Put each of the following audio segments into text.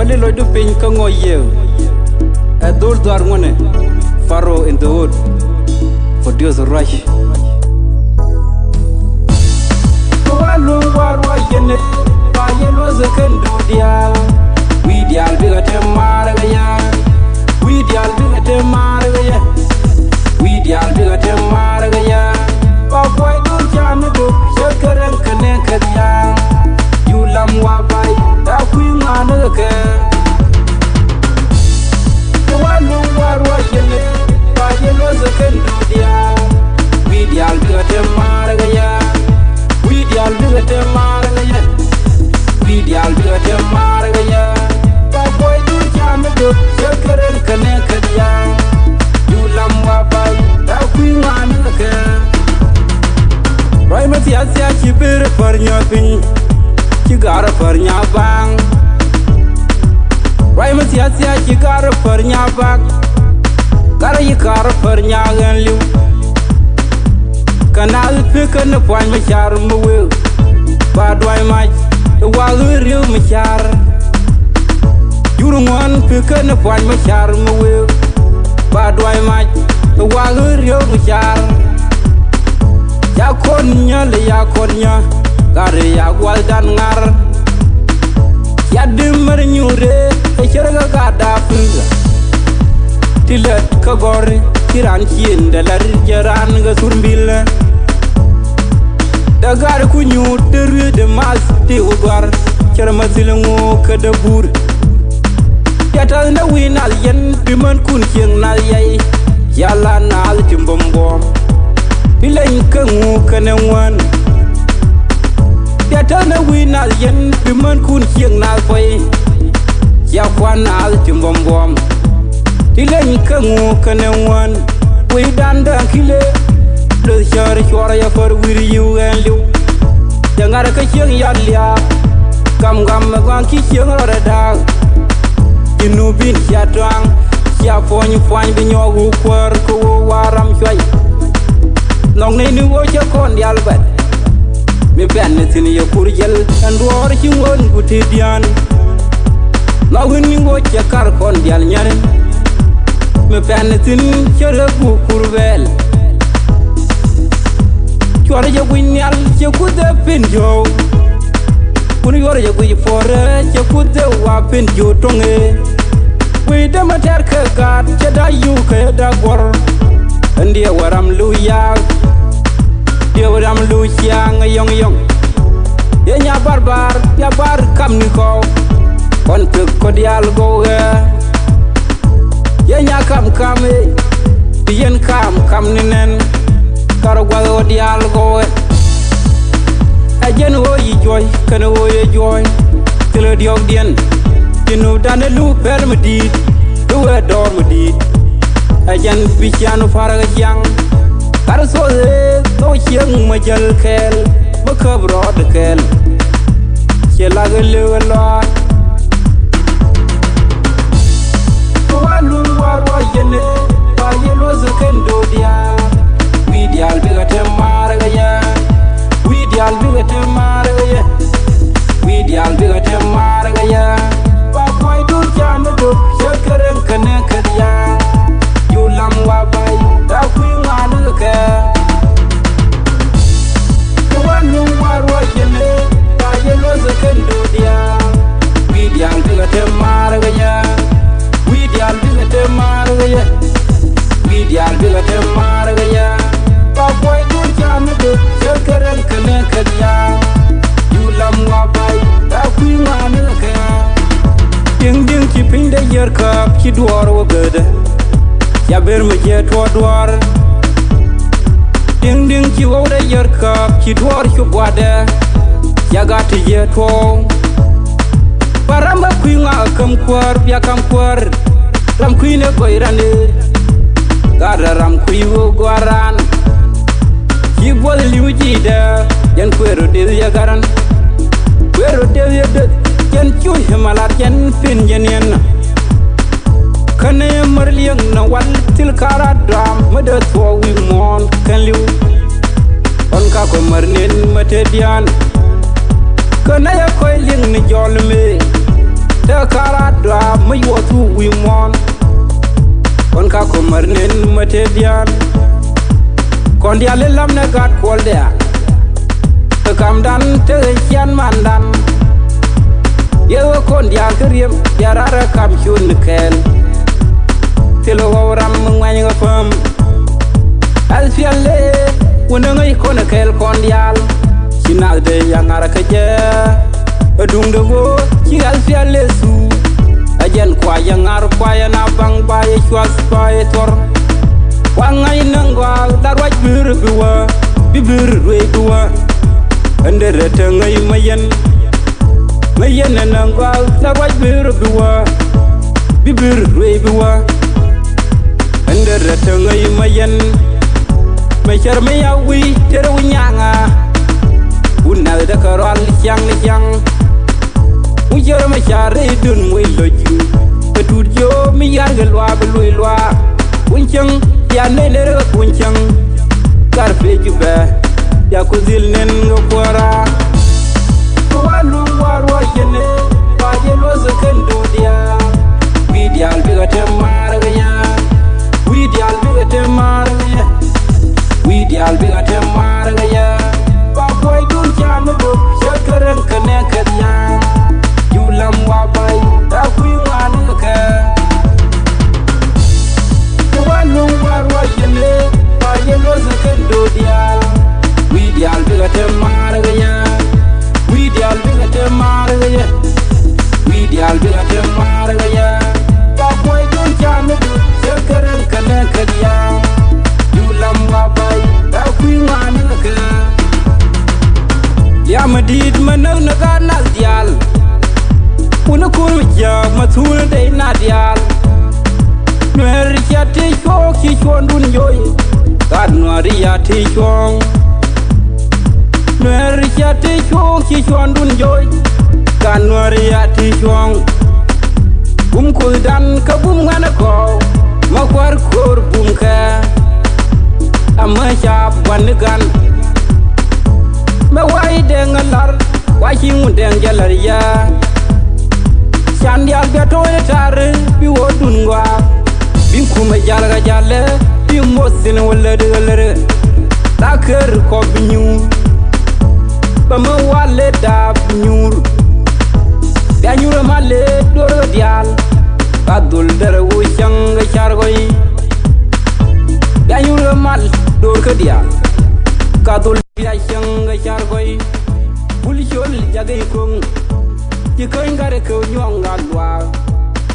Wali lo du pin ka ngoye. A dul dar ngone. Faro in the wood. For Dios rush. Walu warwa yene. Pa yelo zakendo dial. We dial biga te maraga ya. We dial biga te maraga ya. We dial biga te maraga ya. Pa Kuaydun Cänä Döp shakaran kane kadiya. Yulam wa bai da kuinga naga. Walu warwa yene. Pa yelo zakendo dial. We dial biga te maraga ya. We dial biga te maraga ya. We dial biga te maraga ya. Pa Kuaydun Cänä Döp shakaran kane kadiya. Yulam wa bai da kuinga naga. Rai mati asya kibir parnya pin, kigar parnya bang. Rai mati asya kigar parnya bang, kara yikar parnya ganliu. Kanal pikan puan machar muwil, badwai mach wagiriu machar. Jurungan pikan puan machar muwil, badwai mach wagiriu machar. Ya konya le ya konya, kare ya gwaldan ngar. Ya dimmer nyure, echeraga kada pinga. Tilet kagore, kiran kien dalar jaran ga surbila. Dagar kunyu teru de mas te ugar, cerma silengo kadabur. Ya tal na winal yen piman kun kieng nal yai, yala nal timbombom. Bilang kengu kenewan, tiada na winal yen piman kun kieng nal poi, ya kwan nal cimbom bom. Bilang kengu kenewan, we dandang kile, le syari syara ya for wiri yu enliu. Jangar ke kieng ya lia, gam magwan ki kieng rada. Inubin ya doang, ya pony binyogu kwar ko waram syai. Long ni nu wo cha kon di albert me ben tin ye kurjel andor ci won guti dian la woni wo cha kar kon di al nyare me ben tin chere bu kurbel chore je bu nyal ci ku de pin jo kun yore je ku fore ci ku de wa pin jo tonge we de mater ke gat cha da yu ke da gor andi waram luya. Dia waram luya ngayong yong. Ya nya barbar, ya bar kam ni ko. Kon pe ko dial go ga. Ya nya kam e. Bien kam ni nen. Karo gwa dial go. Ajen wo yi joy, kan wo ye joy. Tele diog dien. Tinu dane lu per medit. Du dor medit. Ajan pichanu faraga jang. Kar so to chieng majal kel makabro de kel chelaga lewala walu warwa yene pa yelo zakendo dia wi dial biga te maraga ya wi dial biga te maraga ya wi dial biga te maraga ya pa Kuaydun Cänä Döp shakaran kane kadiya yulam wa bai da kuinga naga. Walu warwa yene, pa yelo zakendo dia. We dial biga te maraga ya. We dial biga te maraga ya. We dial biga te maraga ya. Pa Kuaydun Cänä Döp shakaran kane kadiya. Yulam wa bai da kuinga naga. Ding ki pinde yer kap ki duar wa gede. Ya ber me je to duar. Ding ki wo de yer kap ki duar ki gwade. Ya gati je to. Paramba kuinga kam kwar ya kam kwar. Ram kuine koirane. Gara ram kuiwo gwaran. Ki bol liuji da. Yan kwero de ya garan. Kwero de ya de. Yan chuy malat yan pin yan. Kane marliang na wal til kara dram mada to wi mon kan liu on ka ko marnen mate dian kana ya koy ling ni jolme te kara nen mate dial kon dial lam na gat kol dia te kam dan te kian mandan ye kon dial kriem yarara kam chun kel telo ram ngwany ngafam al fiale wona ngai kon kel kon dial sinal de yangara kaje dung de go ci al fiale su ajen kwa yangar kwa yana bang baye chwas baye tor wangai nangwa darwaj bir biwa bibir we biwa andere tangai mayen nangwa darwaj bir biwa bibir we biwa andere tangai mayen mechar me yawi teru nyanga unal da karol yang Ujara me chare dun muy loju Petur jo mi yarga lwa belui lwa Unchang ya nelere unchang Karpe juba ya kuzil nen ngokwara Walu warwa yene Waje loza kendo dia Widial biga temar gaya Widial biga temar gaya Widial biga temar gaya Kuaydun Cänä Döp Shakaran kaneka dia Julam wabai da kui ngana ka Wanu warwa yene pa yelo zakendo dial wi dial biga temar gaya wi dial biga temar gaya wi dial biga temar gaya pa Kuaydun Cänä Döp Shakaran kaneka dia Julam wabai da kui ngana ka Ya madid manang naganas dial Una kurja mathuna de nadial Nuer ya te chok chi chon dun joy Kad nuari ya te chong Nuer ya te chok chi chon dun joy Kad nuari ya te chong Kuidan ka ngana ko Makwar kor ka Amma chap wanagan Mawai dengalar Wajing deng jalar ya Chandial gato etare bi wodun gwa bin kuma jalga jalle bi mosin wala de lere taker ko binyu bama wale da binyur bianyur male dor dial badul dere wo changa chargoy bianyur mal dor ka dial kadul biya changa chargoy pulishol jagay kong Chỉ có anh gare câu nhong gạt loa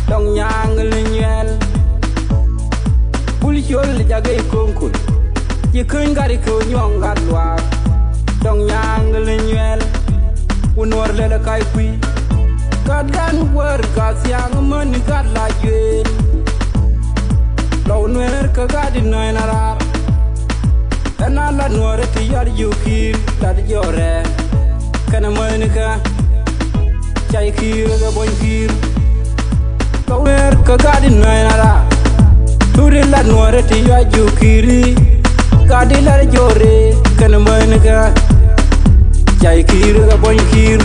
Đông nhang lên nhuel Buli chol ja gây công cụt Chỉ có anh gare câu nhong gạt loa Đông nhang lên nhuel Unor le la kai quy Gạt gan war gạt siang mân gạt la duyên Lâu nuer ka gạt đi nơi nà rar Ena la nuor ti yar yukir Tad yore Kana mân ka Chai kir ga boy kir Kauer ka gadi naira Turi la nuare ti ya jukiri Gadi la jore kana manega Chai kir ga boy kir